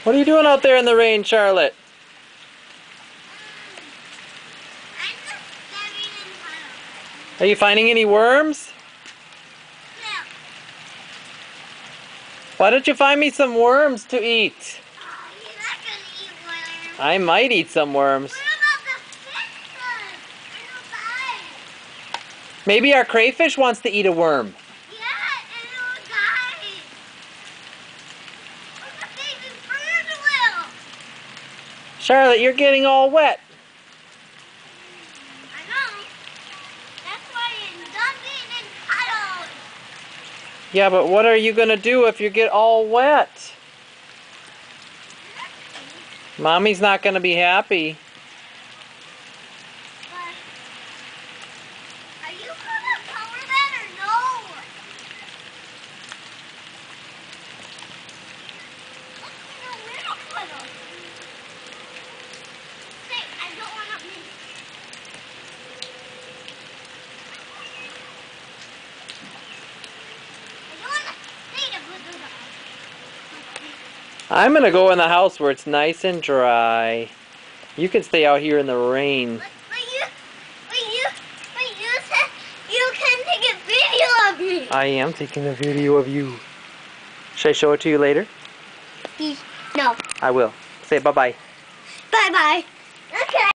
What are you doing out there in the rain, Charlotte? I'm just staring in puddles. Are you finding any worms? Yeah. Why don't you find me some worms to eat? Oh, you're not gonna eat worms. I might eat some worms. What about the fish then? It'll die. Maybe our crayfish wants to eat a worm. Yeah, it'll die. Or the baby bird will. Charlotte, you're getting all wet. I know. That's why it's dumping in puddles. Yeah, but what are you going to do if you get all wet? Mommy's not going to be happy. But are you gonna cover that or no? Look in the little puddle. Say, I don't want to miss. I don't want to stay to put those on. I'm going to go in the house where it's nice and dry. You can stay out here in the rain. But you said you can take a video of me. I am taking a video of you. Should I show it to you later? No. I will. Say bye-bye. Bye-bye.